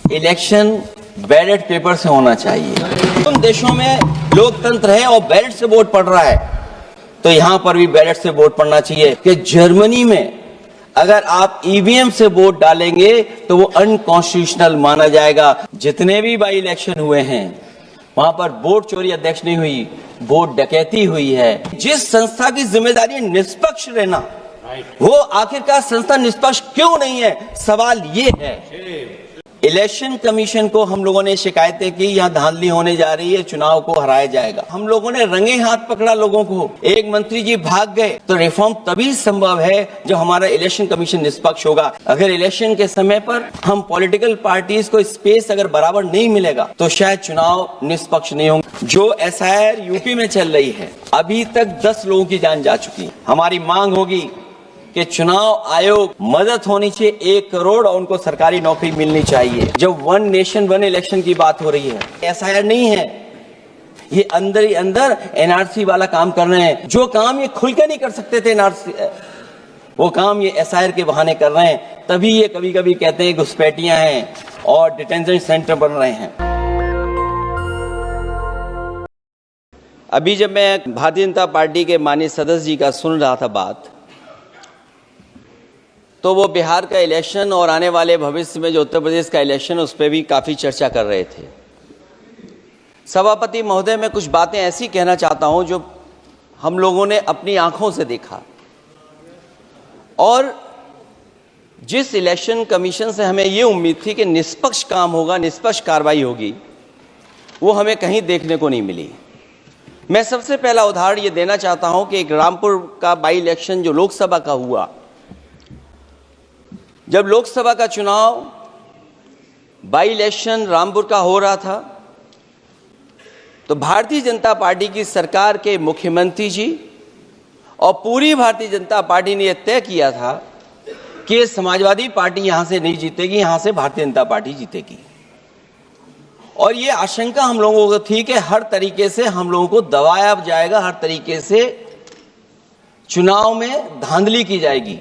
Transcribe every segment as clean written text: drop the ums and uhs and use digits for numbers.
Election ballot paper से होना चाहिए। उन देशों में लोकतंत्र है और बैलेट से वोट पड़ रहा है, तो यहां पर भी बैलेट से वोट पड़ना चाहिए। कि जर्मनी में अगर आप ईवीएम से वोट डालेंगे तो वो अनकॉन्स्टिट्यूशनल माना जाएगा। जितने भी बाई इलेक्शन हुए हैं वहां पर वोट चोरी अध्यक्ष नहीं हुई, वोट डकैती हुई है। जिस संस्था की जिम्मेदारी निष्पक्ष रहना, वो आखिरकार संस्था निष्पक्ष क्यों नहीं है, सवाल ये है। इलेक्शन कमीशन को हम लोगों ने शिकायतें की, यहाँ धांधली होने जा रही है, चुनाव को हराया जाएगा। हम लोगों ने रंगे हाथ पकड़ा लोगों को, एक मंत्री जी भाग गए। तो रिफॉर्म तभी संभव है जब हमारा इलेक्शन कमीशन निष्पक्ष होगा। अगर इलेक्शन के समय पर हम पॉलिटिकल पार्टीज को स्पेस अगर बराबर नहीं मिलेगा तो शायद चुनाव निष्पक्ष नहीं होंगे। जो एसआईआर यूपी में चल रही है, अभी तक 10 लोगों की जान जा चुकी है। हमारी मांग होगी कि चुनाव आयोग मदद होनी चाहिए 1 करोड़ और उनको सरकारी नौकरी मिलनी चाहिए। जब वन नेशन वन इलेक्शन की बात हो रही है, एसआईआर नहीं है, ये अंदर ही अंदर एनआरसी वाला काम कर रहे हैं। जो काम ये खुल के नहीं कर सकते थे एनआरसी, वो काम ये एसआईआर के बहाने कर रहे हैं। तभी ये कभी कभी कहते हैं घुसपैठियां हैं और डिटेंशन सेंटर बन रहे हैं। अभी जब मैं भारतीय जनता पार्टी के माननीय सदस्य जी का सुन रहा था बात, तो वो बिहार का इलेक्शन और आने वाले भविष्य में जो उत्तर प्रदेश का इलेक्शन, उस पर भी काफ़ी चर्चा कर रहे थे। सभापति महोदय, मैं कुछ बातें ऐसी कहना चाहता हूं जो हम लोगों ने अपनी आंखों से देखा, और जिस इलेक्शन कमीशन से हमें ये उम्मीद थी कि निष्पक्ष काम होगा, निष्पक्ष कार्रवाई होगी, वो हमें कहीं देखने को नहीं मिली। मैं सबसे पहला उदाहरण ये देना चाहता हूं कि एक रामपुर का बाई इलेक्शन जो लोकसभा का हुआ, जब लोकसभा का चुनाव बाई इलेक्शन रामपुर का हो रहा था, तो भारतीय जनता पार्टी की सरकार के मुख्यमंत्री जी और पूरी भारतीय जनता पार्टी ने यह तय किया था कि समाजवादी पार्टी यहां से नहीं जीतेगी, यहां से भारतीय जनता पार्टी जीतेगी। और ये आशंका हम लोगों को थी कि हर तरीके से हम लोगों को दबाया जाएगा, हर तरीके से चुनाव में धांधली की जाएगी।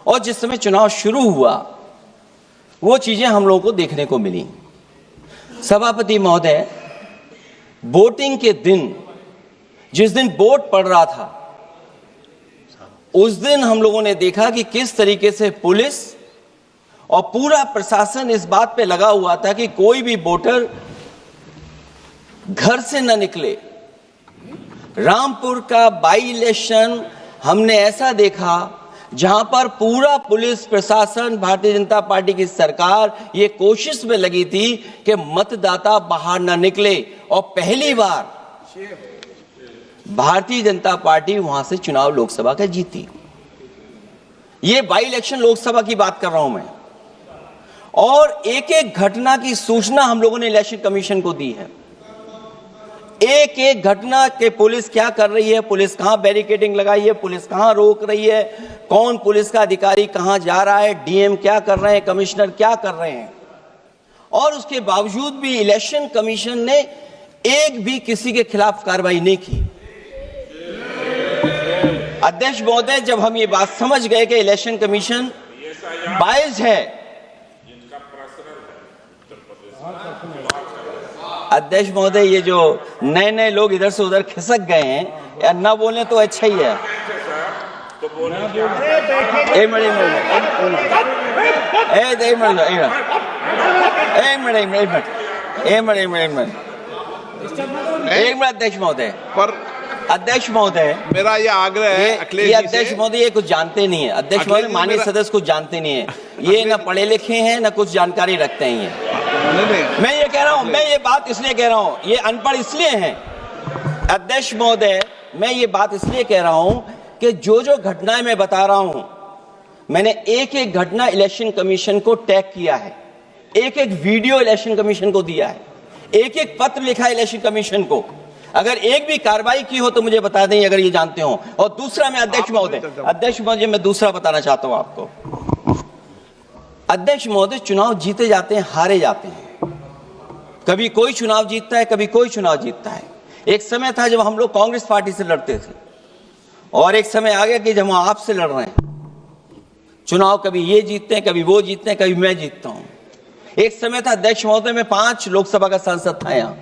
और जिस समय चुनाव शुरू हुआ, वो चीजें हम लोगों को देखने को मिली। सभापति महोदय, वोटिंग के दिन, जिस दिन वोट पड़ रहा था, उस दिन हम लोगों ने देखा कि किस तरीके से पुलिस और पूरा प्रशासन इस बात पे लगा हुआ था कि कोई भी वोटर घर से न निकले। रामपुर का बाई इलेक्शन हमने ऐसा देखा जहां पर पूरा पुलिस प्रशासन, भारतीय जनता पार्टी की सरकार ये कोशिश में लगी थी कि मतदाता बाहर ना निकले, और पहली बार भारतीय जनता पार्टी वहां से चुनाव लोकसभा का जीती। ये बाई इलेक्शन लोकसभा की बात कर रहा हूं मैं, और एक एक घटना की सूचना हम लोगों ने इलेक्शन कमीशन को दी है। एक एक घटना के पुलिस क्या कर रही है, पुलिस कहां बैरिकेडिंग लगाई है, पुलिस कहां रोक रही है, कौन पुलिस का अधिकारी कहां जा रहा है, डीएम क्या कर रहे हैं, कमिश्नर क्या कर रहे हैं। और उसके बावजूद भी इलेक्शन कमीशन ने एक भी किसी के खिलाफ कार्रवाई नहीं की। अध्यक्ष महोदय, जब हम ये बात समझ गए कि इलेक्शन कमीशन बायस्ड है, अध्यक्ष महोदय, ये जो नए नए लोग इधर से उधर खिसक गए हैं, या ना बोले तो अच्छा ही है। एक मिनट अध्यक्ष महोदय, पर अध्यक्ष महोदय, मेरा ये आग्रह है, ये अध्यक्ष महोदय ये कुछ जानते नहीं है। अध्यक्ष महोदय, माननीय सदस्य कुछ जानते नहीं है, ये ना पढ़े लिखे हैं ना कुछ जानकारी रखते हैं। मैं ये कह रहा हूं, मैं ये बात इसलिए कह रहा हूं, ये अनपढ़ इसलिए हैं। अध्यक्ष महोदय, मैं ये बात इसलिए कह रहा हूं कि जो जो घटनाएं मैं बता रहा हूं, मैंने एक एक घटना इलेक्शन कमीशन को टैग किया है, एक एक वीडियो इलेक्शन कमीशन को दिया है, एक एक पत्र लिखा है इलेक्शन कमीशन को। अगर एक भी कार्रवाई की हो तो मुझे बता दें, अगर ये जानते हो। और दूसरा, मैं अध्यक्ष महोदय, मैं दूसरा बताना चाहता हूं आपको। अध्यक्ष महोदय, चुनाव जीते जाते हैं, हारे जाते हैं। कभी कोई चुनाव जीतता है, कभी कोई चुनाव जीतता है। एक समय था जब हम लोग कांग्रेस पार्टी से लड़ते थे, और एक समय आ गया कि जब हम आपसे लड़ रहे हैं। चुनाव कभी ये जीतते हैं, कभी वो जीतते हैं, कभी मैं जीतता हूं। एक समय था अध्यक्ष महोदय में 5 लोकसभा का सांसद था यहां।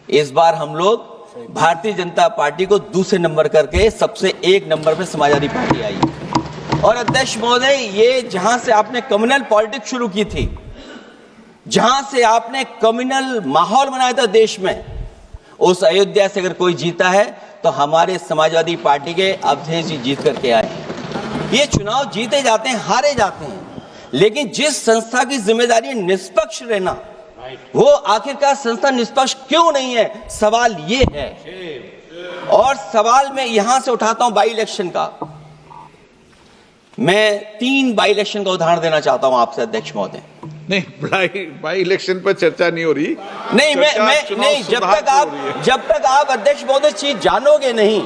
इस बार हम लोग भारतीय जनता पार्टी को दूसरे नंबर करके सबसे 1 नंबर पे समाजवादी पार्टी आई। और अध्यक्ष महोदय, ये जहां से आपने कम्युनल पॉलिटिक्स शुरू की थी, जहां से आपने कम्युनल माहौल बनाया था देश में, उस अयोध्या से अगर कोई जीता है तो हमारे समाजवादी पार्टी के अवधेश जी जीत करके आए। ये चुनाव जीते जाते हैं, हारे जाते हैं, लेकिन जिस संस्था की जिम्मेदारी निष्पक्ष रहना, वो आखिरकार संस्था निष्पक्ष क्यों नहीं है, सवाल ये है। और सवाल मैं यहां से उठाता हूं बाई इलेक्शन का। मैं 3 बाई इलेक्शन का उदाहरण देना चाहता हूं आपसे अध्यक्ष महोदय। नहीं, बाई इलेक्शन पर चर्चा नहीं हो रही। नहीं, मैं नहीं, जब तक आप अध्यक्ष महोदय चीज जानोगे नहीं,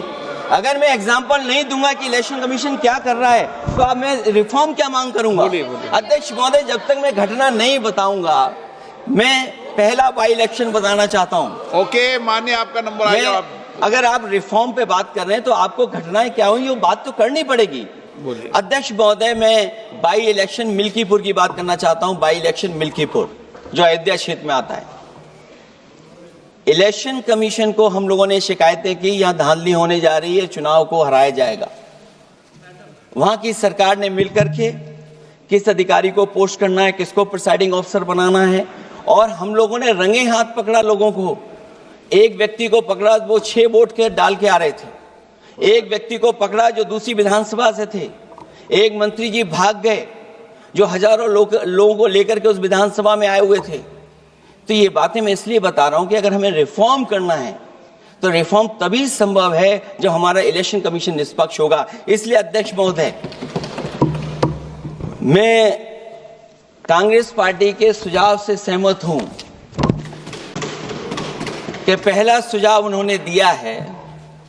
अगर मैं एग्जांपल नहीं दूंगा कि इलेक्शन कमीशन क्या कर रहा है, तो अब मैं रिफॉर्म क्या मांग करूंगा। अध्यक्ष महोदय, जब तक मैं घटना नहीं बताऊंगा, मैं पहला बाई इलेक्शन बताना चाहता हूं। ओके, मानिए आपका नंबर आया। अगर आप रिफॉर्म पे बात कर रहे हैं तो आपको घटनाएं क्या हुई वो बात तो करनी पड़ेगी। अध्यक्ष महोदय, मैं बाई इलेक्शन मिल्कीपुर की बात करना चाहता हूं। बाई इलेक्शन मिल्कीपुर जो अयोध्या क्षेत्र में आता है, इलेक्शन कमीशन को हम लोगों ने शिकायतें की, यहां धांधली होने जा रही है, चुनाव को हराया जाएगा। वहां की सरकार ने मिलकर के किस अधिकारी को पोस्ट करना है, किसको प्रिसाइडिंग ऑफिसर बनाना है, और हम लोगों ने रंगे हाथ पकड़ा लोगों को। एक व्यक्ति को पकड़ा, वो 6 वोट के डाल के आ रहे थे। एक व्यक्ति को पकड़ा जो दूसरी विधानसभा से थे। एक मंत्री जी भाग गए जो हजारों लोगों को लेकर के उस विधानसभा में आए हुए थे। तो ये बातें मैं इसलिए बता रहा हूं कि अगर हमें रिफॉर्म करना है तो रिफॉर्म तभी संभव है जब हमारा इलेक्शन कमीशन निष्पक्ष होगा। इसलिए अध्यक्ष महोदय, मैं कांग्रेस पार्टी के सुझाव से सहमत हूं कि पहला सुझाव उन्होंने दिया है,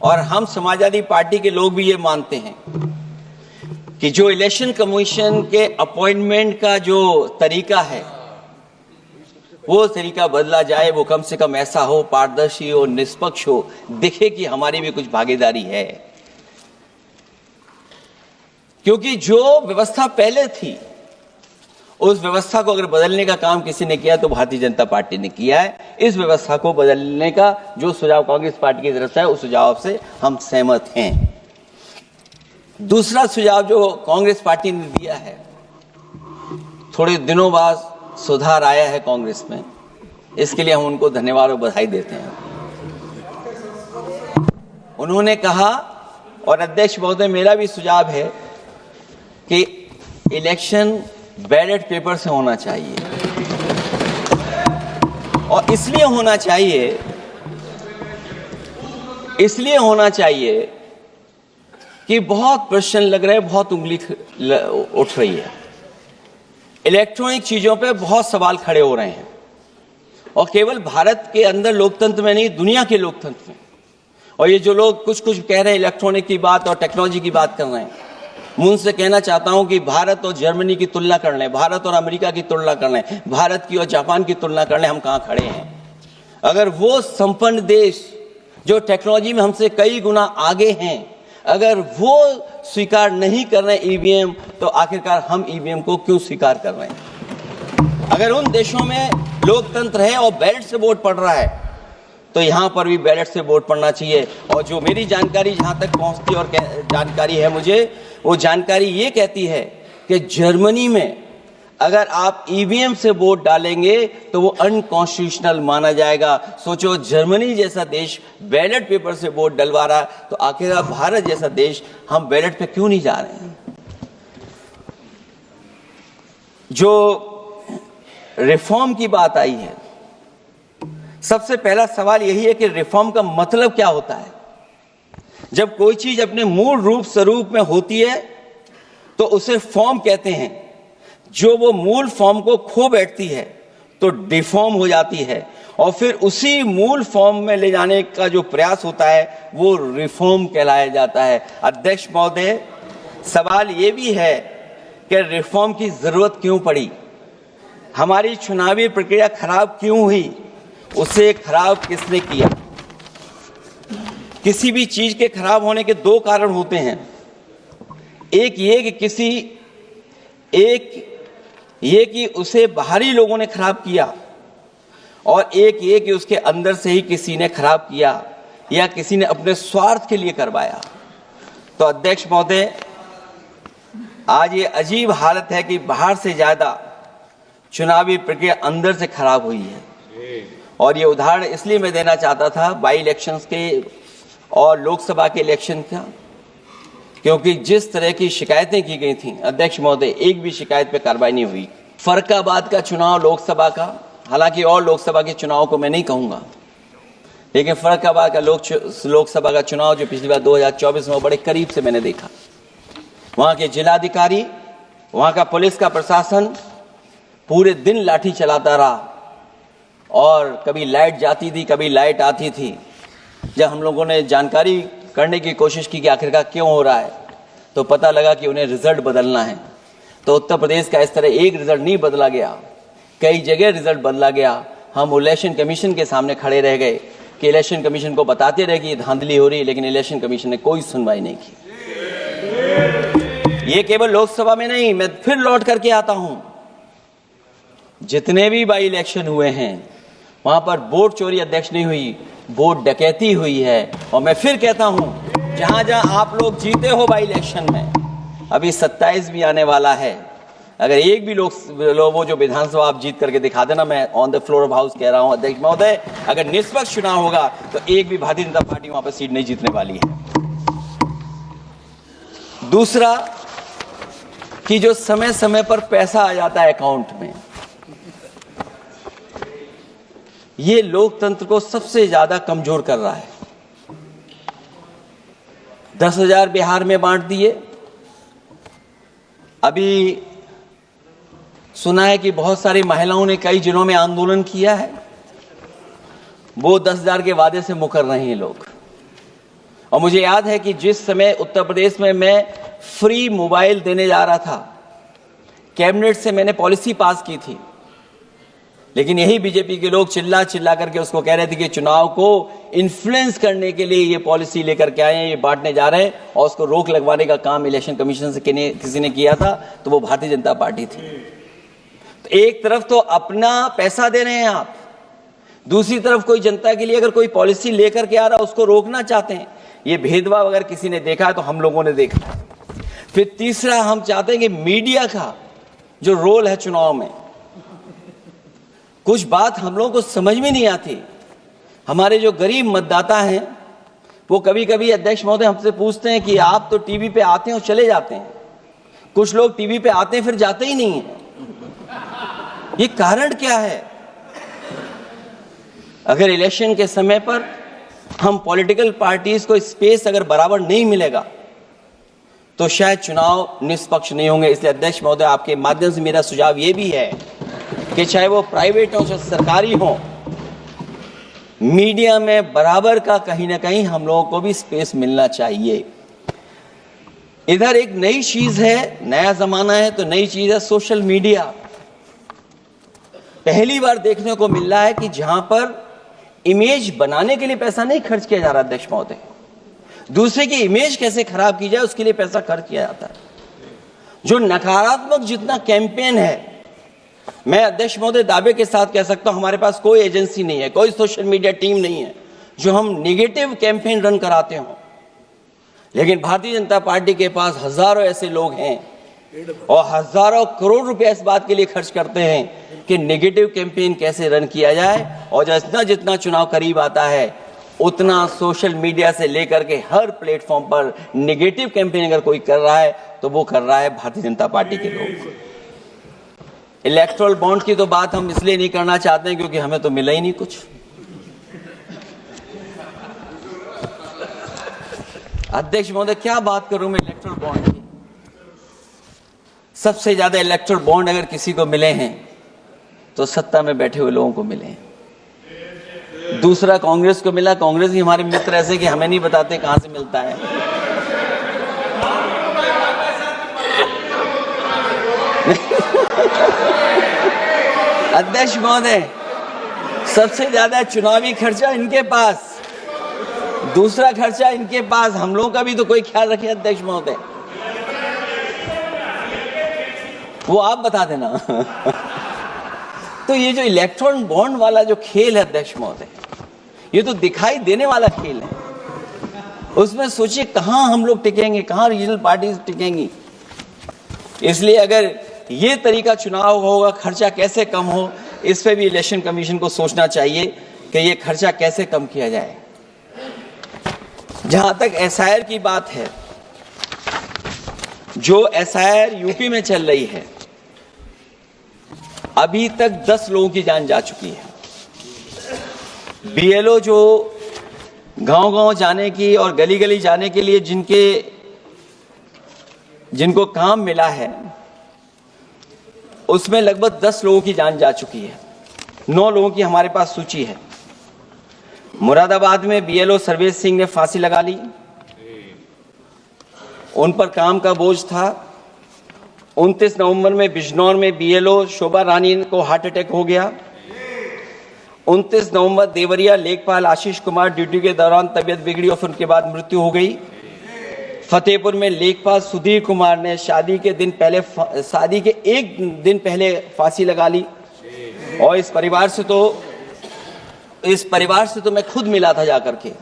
और हम समाजवादी पार्टी के लोग भी ये मानते हैं कि जो इलेक्शन कमीशन के अपॉइंटमेंट का जो तरीका है, वो तरीका बदला जाए। वो कम से कम ऐसा हो, पारदर्शी हो, निष्पक्ष हो, दिखे कि हमारी भी कुछ भागीदारी है। क्योंकि जो व्यवस्था पहले थी, उस व्यवस्था को अगर बदलने का काम किसी ने किया तो भारतीय जनता पार्टी ने किया है। इस व्यवस्था को बदलने का जो सुझाव कांग्रेस पार्टी की तरफ से है, उस सुझाव से हम सहमत हैं। दूसरा सुझाव जो कांग्रेस पार्टी ने दिया है, थोड़े दिनों बाद सुधार आया है कांग्रेस में, इसके लिए हम उनको धन्यवाद और बधाई देते हैं। उन्होंने कहा, और अध्यक्ष महोदय मेरा भी सुझाव है, कि इलेक्शन बैलेट पेपर से होना चाहिए। और इसलिए होना चाहिए कि बहुत प्रश्न लग रहे हैं, बहुत उंगली उठ रही है। इलेक्ट्रॉनिक चीजों पे बहुत सवाल खड़े हो रहे हैं, और केवल भारत के अंदर लोकतंत्र में नहीं, दुनिया के लोकतंत्र में। और ये जो लोग कुछ कह रहे हैं इलेक्ट्रॉनिक की बात और टेक्नोलॉजी की बात कर रहे हैं, मैं उनसे कहना चाहता हूं कि भारत और जर्मनी की तुलना कर लें, भारत और अमेरिका की तुलना कर लें, भारत की और जापान की तुलना कर लें, हम कहां खड़े हैं। अगर वो संपन्न देश जो टेक्नोलॉजी में हमसे कई गुना आगे हैं, अगर वो स्वीकार नहीं कर रहे ईवीएम, तो आखिरकार हम ईवीएम को क्यों स्वीकार कर रहे हैं। अगर उन देशों में लोकतंत्र है और बैलेट से वोट पड़ रहा है, तो यहां पर भी बैलेट से वोट पड़ना चाहिए। और जो मेरी जानकारी जहां तक पहुंचती और जानकारी है मुझे, वो जानकारी ये कहती है कि जर्मनी में अगर आप ईवीएम से वोट डालेंगे तो वो अनकॉन्स्टिट्यूशनल माना जाएगा। सोचो, जर्मनी जैसा देश बैलेट पेपर से वोट डलवा रहा है, तो आखिर भारत जैसा देश हम बैलेट पे क्यों नहीं जा रहे हैं। जो रिफॉर्म की बात आई है, सबसे पहला सवाल यही है कि रिफॉर्म का मतलब क्या होता है। जब कोई चीज अपने मूल रूप स्वरूप में होती है तो उसे फॉर्म कहते हैं। जो वो मूल फॉर्म को खो बैठती है तो डिफॉर्म हो जाती है, और फिर उसी मूल फॉर्म में ले जाने का जो प्रयास होता है वो रिफॉर्म कहलाया जाता है। अध्यक्ष महोदय, सवाल ये भी है कि रिफॉर्म की जरूरत क्यों पड़ी, हमारी चुनावी प्रक्रिया खराब क्यों हुई, उसे खराब किसने किया। किसी भी चीज के खराब होने के 2 कारण होते हैं। एक ये कि किसी एक ये कि उसे बाहरी लोगों ने खराब किया, और एक ये कि उसके अंदर से ही किसी ने खराब किया या किसी ने अपने स्वार्थ के लिए करवाया। तो अध्यक्ष महोदय, आज ये अजीब हालत है कि बाहर से ज्यादा चुनावी प्रक्रिया अंदर से खराब हुई है। और ये उदाहरण इसलिए मैं देना चाहता था बाई इलेक्शंस के और लोकसभा के इलेक्शन का, क्योंकि जिस तरह की शिकायतें की गई थी अध्यक्ष महोदय, एक भी शिकायत पे कार्रवाई नहीं हुई। फर्रुखाबाद का चुनाव लोकसभा का, हालांकि और लोकसभा के चुनाव को मैं नहीं कहूंगा, लेकिन फर्रुखाबाद का लोकसभा का चुनाव जो पिछली बार 2024 में बड़े करीब से मैंने देखा, वहां के जिलाधिकारी, वहां का पुलिस का प्रशासन पूरे दिन लाठी चलाता रहा, और कभी लाइट जाती थी, कभी लाइट आती थी। जब हम लोगों ने जानकारी करने की कोशिश की कि आखिरकार क्यों हो रहा है, तो पता लगा कि उन्हें रिजल्ट बदलना है। तो उत्तर प्रदेश का इस तरह एक रिजल्ट नहीं बदला गया, कई जगह रिजल्ट बदला गया। हम इलेक्शन कमीशन के सामने खड़े रह गए कि इलेक्शन कमीशन को बताते रहे कि धांधली हो रही है, लेकिन इलेक्शन कमीशन ने कोई सुनवाई नहीं की। ये केवल लोकसभा में नहीं, मैं फिर लौट करके आता हूं, जितने भी बाई इलेक्शन हुए हैं वहां पर वोट चोरी अध्यक्ष नहीं हुई, वोट डकैती हुई है। और मैं फिर कहता हूं, जहां जहां आप लोग जीते हो बाई इलेक्शन में, अभी 27 भी आने वाला है, अगर एक भी लोग वो जो विधानसभा आप जीत करके दिखा देना, मैं on the floor of house कह रहा हूं अध्यक्ष महोदय, अगर निष्पक्ष चुनाव होगा तो एक भी भारतीय जनता पार्टी वहां पर सीट नहीं जीतने वाली है। दूसरा कि जो समय समय पर पैसा आ जाता है अकाउंट में, ये लोकतंत्र को सबसे ज्यादा कमजोर कर रहा है। 10,000 बिहार में बांट दिए। अभी सुना है कि बहुत सारी महिलाओं ने कई जिलों में आंदोलन किया है, वो 10,000 के वादे से मुकर रहे हैं लोग। और मुझे याद है कि जिस समय उत्तर प्रदेश में मैं फ्री मोबाइल देने जा रहा था, कैबिनेट से मैंने पॉलिसी पास की थी, लेकिन यही बीजेपी के लोग चिल्ला चिल्ला करके उसको कह रहे थे कि चुनाव को इन्फ्लुएंस करने के लिए ये पॉलिसी लेकर के आए हैं, ये बांटने जा रहे हैं, और उसको रोक लगवाने का काम इलेक्शन कमीशन से किसी ने किया था, तो वो भारतीय जनता पार्टी थी। तो एक तरफ तो अपना पैसा दे रहे हैं आप, दूसरी तरफ कोई जनता के लिए अगर कोई पॉलिसी लेकर के आ रहा है उसको रोकना चाहते हैं। ये भेदभाव अगर किसी ने देखा है तो हम लोगों ने देखा है। फिर तीसरा, हम चाहते हैं कि मीडिया का जो रोल है चुनाव में, कुछ बात हम लोगों को समझ में नहीं आती। हमारे जो गरीब मतदाता हैं वो कभी कभी अध्यक्ष महोदय हमसे पूछते हैं कि आप तो टीवी पे आते हैं और चले जाते हैं, कुछ लोग टीवी पे आते हैं फिर जाते ही नहीं है, ये कारण क्या है? अगर इलेक्शन के समय पर हम पॉलिटिकल पार्टीज को स्पेस अगर बराबर नहीं मिलेगा तो शायद चुनाव निष्पक्ष नहीं होंगे। इसलिए अध्यक्ष महोदय, आपके माध्यम से मेरा सुझाव ये भी है कि चाहे वो प्राइवेट हो चाहे सरकारी हो, मीडिया में बराबर का कहीं ना कहीं हम लोगों को भी स्पेस मिलना चाहिए। इधर एक नई चीज है, नया जमाना है, तो नई चीज है सोशल मीडिया। पहली बार देखने को मिल रहा है कि जहां पर इमेज बनाने के लिए पैसा नहीं खर्च किया जा रहा अध्यक्ष महोदय, दूसरे की इमेज कैसे खराब की जाए उसके लिए पैसा खर्च किया जाता है। जो नकारात्मक जितना कैंपेन है, मैं अध्यक्ष महोदय दावे के साथ कह सकता हूं, हमारे पास कोई एजेंसी नहीं है, कोई सोशल मीडिया टीम नहीं है जो हम नेगेटिव कैंपेन रन कराते हो, लेकिन भारतीय जनता पार्टी के पास हजारों ऐसे लोग हैं और हजारों करोड़ रुपए इस बात के लिए खर्च करते हैं कि नेगेटिव कैंपेन कैसे रन किया जाए। और जितना जितना चुनाव करीब आता है उतना सोशल मीडिया से लेकर के हर प्लेटफॉर्म पर नेगेटिव कैंपेन अगर कोई कर रहा है तो वो कर रहा है भारतीय जनता पार्टी के लोग। इलेक्टोरल बॉन्ड की तो बात हम इसलिए नहीं करना चाहते हैं क्योंकि हमें तो मिला ही नहीं कुछ। अध्यक्ष महोदय, क्या बात करूं मैं इलेक्टोरल बॉन्ड की? सबसे ज्यादा इलेक्टोरल बॉन्ड अगर किसी को मिले हैं तो सत्ता में बैठे हुए लोगों को मिले हैं। दूसरा कांग्रेस को मिला, कांग्रेस ही हमारे मित्र ऐसे कि हमें नहीं बताते कहां से मिलता है। अध्यक्ष महोदय, सबसे ज्यादा चुनावी खर्चा इनके पास, दूसरा खर्चा इनके पास, हम लोगों का भी तो कोई ख्याल रखे अध्यक्ष महोदय। वो आप बता देना। तो ये जो इलेक्ट्रॉन बॉन्ड वाला जो खेल है अध्यक्ष महोदय, ये तो दिखाई देने वाला खेल है। उसमें सोचिए कहां हम लोग टिकेंगे, कहां रीजनल पार्टीज टिकेंगी। इसलिए अगर ये तरीका चुनाव होगा, खर्चा कैसे कम हो, इस पे भी इलेक्शन कमीशन को सोचना चाहिए कि ये खर्चा कैसे कम किया जाए। जहां तक एसआईआर की बात है, जो एसआईआर यूपी में चल रही है, अभी तक 10 लोगों की जान जा चुकी है। बीएलओ जो गांव-गांव जाने की और गली-गली जाने के लिए जिनको काम मिला है, उसमें लगभग 10 लोगों की जान जा चुकी है। 9 लोगों की हमारे पास सूची है। मुरादाबाद में बीएलओ सर्वेश सिंह ने फांसी लगा ली, उन पर काम का बोझ था। 29 नवंबर में बिजनौर में बीएलओ शोभा रानी को हार्ट अटैक हो गया। 29 नवंबर देवरिया लेखपाल आशीष कुमार ड्यूटी के दौरान तबियत बिगड़ी और फिर उनके बाद मृत्यु हो गई। फतेहपुर में लेखपाल सुधीर कुमार ने शादी के एक दिन पहले फांसी लगा ली। और इस परिवार से तो मैं खुद मिला था जाकर के।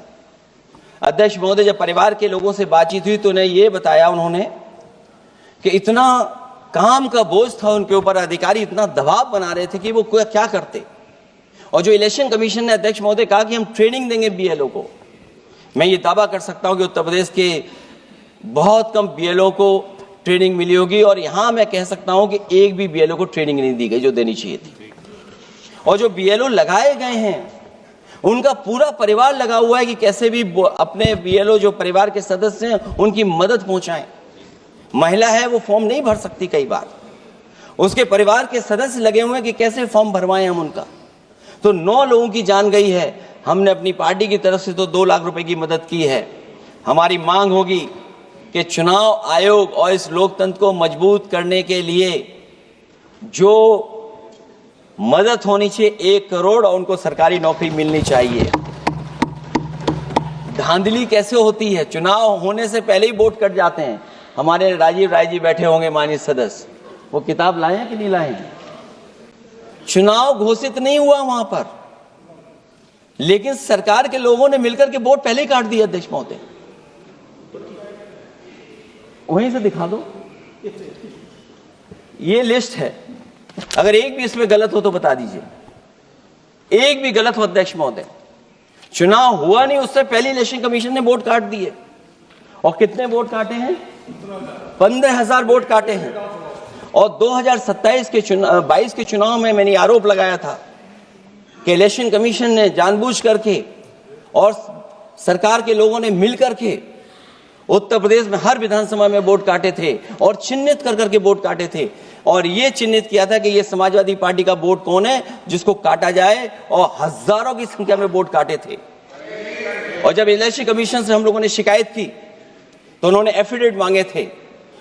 अध्यक्ष महोदय, जब परिवार के लोगों से बातचीत हुई तो उन्हें ये बताया उन्होंने कि इतना काम का बोझ था उनके ऊपर, अधिकारी इतना दबाव बना रहे थे कि वो क्या करते। और जो इलेक्शन कमीशन ने अध्यक्ष महोदय कहा कि हम ट्रेनिंग देंगे बीएलओ को, मैं ये दावा कर सकता हूं कि उत्तर प्रदेश के बहुत कम बीएलओ को ट्रेनिंग मिली होगी। और यहां मैं कह सकता हूं कि एक भी बीएलओ को ट्रेनिंग नहीं दी गई जो देनी चाहिए थी। और जो बीएलओ लगाए गए हैं, उनका पूरा परिवार लगा हुआ है कि कैसे भी अपने बीएलओ जो परिवार के सदस्य हैं उनकी मदद पहुंचाएं। महिला है, वो फॉर्म नहीं भर सकती, कई बार उसके परिवार के सदस्य लगे हुए हैं कि कैसे फॉर्म भरवाएं हम उनका। तो 9 लोगों की जान गई है। हमने अपनी पार्टी की तरफ से तो 2 लाख रुपए की मदद की है। हमारी मांग होगी कि चुनाव आयोग और इस लोकतंत्र को मजबूत करने के लिए जो मदद होनी चाहिए 1 करोड़, और उनको सरकारी नौकरी मिलनी चाहिए। धांधली कैसे होती है, चुनाव होने से पहले ही वोट कट जाते हैं। हमारे राजीव राय जी बैठे होंगे माननीय सदस्य, वो किताब लाए हैं कि नहीं लाए हैं? चुनाव घोषित नहीं हुआ वहां पर, लेकिन सरकार के लोगों ने मिलकर के वोट पहले ही काट दिया। अध्यक्ष महोदय, वहीं से दिखा दो, ये लिस्ट है। अगर एक भी इसमें गलत हो तो बता दीजिए, एक भी गलत हो अध्यक्ष महोदय। चुनाव हुआ नहीं, उससे पहले इलेक्शन कमीशन ने वोट काट दिए। और कितने वोट काटे हैं? 15,000 वोट काटे हैं। और 2027 के 22 के चुनाव में मैंने आरोप लगाया था कि इलेक्शन कमीशन ने जानबूझ करके और सरकार के लोगों ने मिल करके उत्तर प्रदेश में हर विधानसभा में वोट काटे थे और चिन्हित कर करके वोट काटे थे। और ये चिन्हित किया था कि ये समाजवादी पार्टी का वोट कौन है जिसको काटा जाए, और हजारों की संख्या में वोट काटे थे। और जब इलेक्शन कमीशन से हम लोगों ने शिकायत की तो उन्होंने एफिडेविट मांगे थे।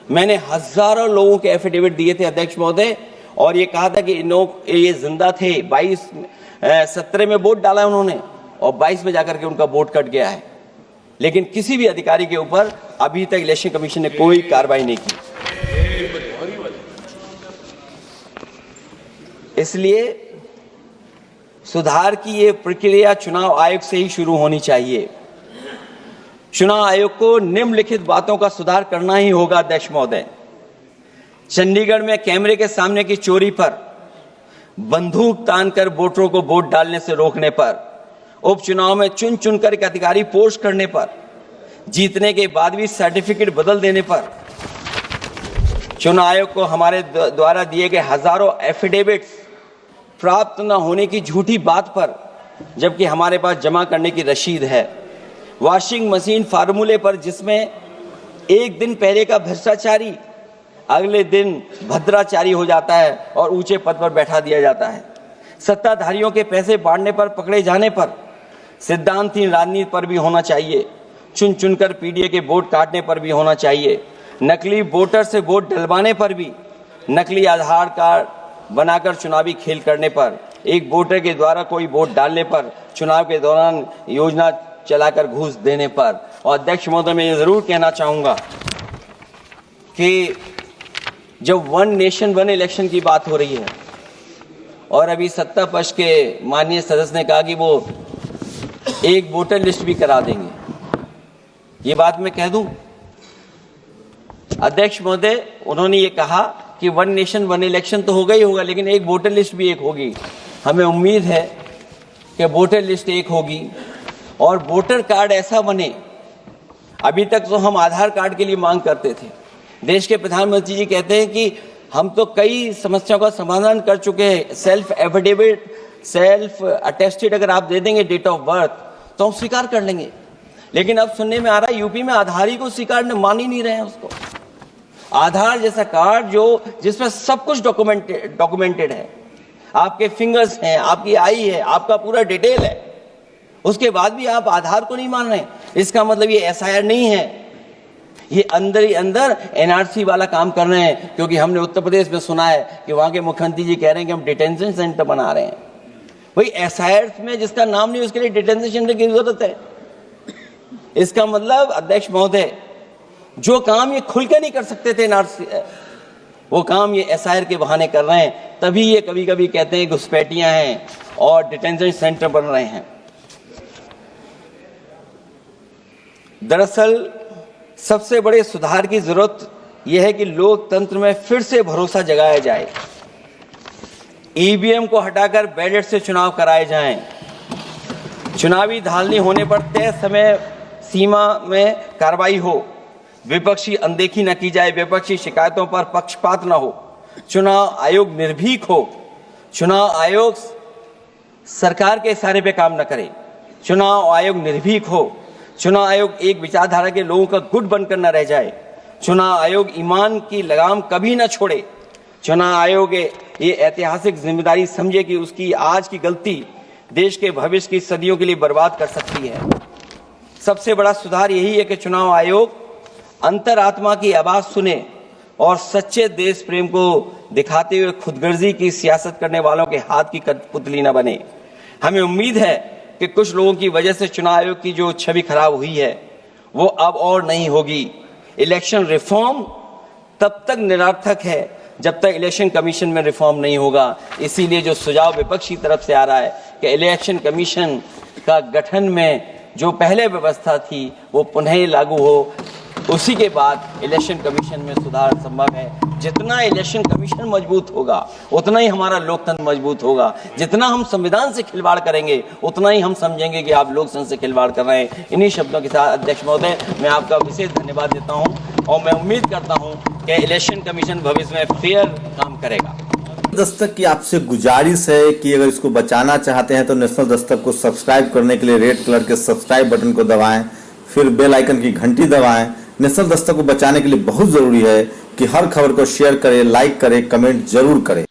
मैंने हजारों लोगों के एफिडेविट दिए थे अध्यक्ष महोदय, और ये कहा था कि ये जिंदा थे। 17 में वोट डाला उन्होंने और 22 में जाकर के उनका वोट कट गया है। लेकिन किसी भी अधिकारी के ऊपर अभी तक इलेक्शन कमीशन ने कोई कार्रवाई नहीं की। इसलिए सुधार की ये प्रक्रिया चुनाव आयोग से ही शुरू होनी चाहिए। चुनाव आयोग को निम्नलिखित बातों का सुधार करना ही होगा अध्यक्ष महोदय। चंडीगढ़ में कैमरे के सामने की चोरी पर, बंदूक तानकर वोटरों को वोट डालने से रोकने पर, उपचुनाव में चुन चुनकर एक अधिकारी पोस्ट करने पर, जीतने के बाद भी सर्टिफिकेट बदल देने पर, चुनाव आयोग को हमारे द्वारा दिए गए हजारों एफिडेविट्स प्राप्त न होने की झूठी बात पर, जबकि हमारे पास जमा करने की रसीद है, वॉशिंग मशीन फार्मूले पर जिसमें एक दिन पहले का भ्रष्टाचारी अगले दिन भद्राचारी हो जाता है और ऊंचे पद पर बैठा दिया जाता है, सत्ताधारियों के पैसे बांटने पर पकड़े जाने पर, सिद्धांतहीन राजनीति पर भी होना चाहिए, चुन चुनकर पीडीए के वोट काटने पर भी होना चाहिए, नकली वोटर से वोट डलवाने पर भी, नकली आधार कार्ड बनाकर चुनावी खेल करने पर, एक वोटर के द्वारा कोई वोट डालने पर, चुनाव के दौरान योजना चलाकर घूस देने पर। और अध्यक्ष महोदय, मैं ये जरूर कहना चाहूंगा कि जब वन नेशन वन इलेक्शन की बात हो रही है और अभी सत्ता पक्ष के माननीय सदस्य ने कहा कि वो एक वोटर लिस्ट भी करा देंगे, ये बात मैं कह दूं अध्यक्ष महोदय, उन्होंने ये कहा कि वन नेशन वन इलेक्शन तो होगा ही होगा, लेकिन एक वोटर लिस्ट भी एक होगी। हमें उम्मीद है कि वोटर लिस्ट एक होगी और वोटर कार्ड ऐसा बने। अभी तक तो हम आधार कार्ड के लिए मांग करते थे। देश के प्रधानमंत्री जी कहते हैं कि हम तो कई समस्याओं का समाधान कर चुके हैं, सेल्फ एफिडेविट, सेल्फ अटेस्टेड अगर आप दे देंगे डेट ऑफ बर्थ तो हम स्वीकार कर लेंगे। लेकिन अब सुनने में आ रहा है यूपी में आधार ही को स्वीकार मान ही नहीं रहे हैं उसको। आधार जैसा कार्ड जो जिसमें सब कुछ डॉक्यूमेंटेड है, आपके फिंगर्स हैं, आपकी आई है, आपका पूरा डिटेल है, उसके बाद भी आप आधार को नहीं मान रहे। इसका मतलब ये एसआईआर नहीं है, ये अंदर ही अंदर एनआरसी वाला काम कर रहे हैं। क्योंकि हमने उत्तर प्रदेश में सुना है कि वहां के मुख्यमंत्री जी कह रहे हैं कि हम डिटेंशन सेंटर बना रहे हैं। भाई एसआईआर में जिसका नाम नहीं उसके लिए डिटेंशन सेंटर की जरूरत है। इसका मतलब अध्यक्ष महोदय, जो काम ये खुल के नहीं कर सकते थे एनआरसी, वो काम ये एसआईआर के बहाने कर रहे हैं। तभी ये कभी कभी कहते हैं घुसपैठियां हैं और डिटेंशन सेंटर बन रहे हैं। दरअसल सबसे बड़े सुधार की जरूरत यह है कि लोकतंत्र में फिर से भरोसा जगाया जाए। ईवीएम को हटाकर बैलेट से चुनाव कराए जाएं। चुनावी धांधली होने पर तय समय सीमा में कार्रवाई हो। विपक्षी अनदेखी न की जाए, विपक्षी शिकायतों पर पक्षपात न हो। चुनाव आयोग निर्भीक हो। चुनाव आयोग सरकार के इशारे पे काम न करे। चुनाव आयोग निर्भीक हो। चुनाव आयोग एक विचारधारा के लोगों का गुट बनकर न रह जाए। चुनाव आयोग ईमान की लगाम कभी न छोड़े। चुनाव आयोग ये ऐतिहासिक जिम्मेदारी समझे कि उसकी आज की गलती देश के भविष्य की सदियों के लिए बर्बाद कर सकती है। सबसे बड़ा सुधार यही है कि चुनाव आयोग अंतरात्मा की आवाज सुने और सच्चे देश प्रेम को दिखाते हुए खुदगर्जी की सियासत करने वालों के हाथ की कठपुतली न बने। हमें उम्मीद है कि कुछ लोगों की वजह से चुनाव आयोग की जो छवि खराब हुई है वो अब और नहीं होगी। इलेक्शन रिफॉर्म तब तक निरर्थक है जब तक इलेक्शन कमीशन में रिफॉर्म नहीं होगा। इसीलिए जो सुझाव विपक्ष की तरफ से आ रहा है कि इलेक्शन कमीशन का गठन में जो पहले व्यवस्था थी वो पुनः लागू हो, उसी के बाद इलेक्शन कमीशन में सुधार संभव है। जितना इलेक्शन कमीशन मजबूत होगा उतना ही हमारा लोकतंत्र मजबूत होगा। जितना हम संविधान से खिलवाड़ करेंगे उतना ही हम समझेंगे कि आप लोकतंत्र से खिलवाड़ कर रहे हैं। इन्हीं शब्दों के साथ अध्यक्ष महोदय मैं आपका विशेष धन्यवाद देता हूं और मैं उम्मीद करता हूं कि इलेक्शन कमीशन भविष्य में फेयर काम करेगा। दस्तक की आपसे गुजारिश है कि अगर इसको बचाना चाहते हैं तो नेशनल दस्तक को सब्सक्राइब करने के लिए रेड कलर के सब्सक्राइब बटन को दबाएं, फिर बेल आइकन की घंटी दबाएं। नेशनल दस्तक को बचाने के लिए बहुत जरूरी है कि हर खबर को शेयर करें, लाइक करें, कमेंट जरूर करें।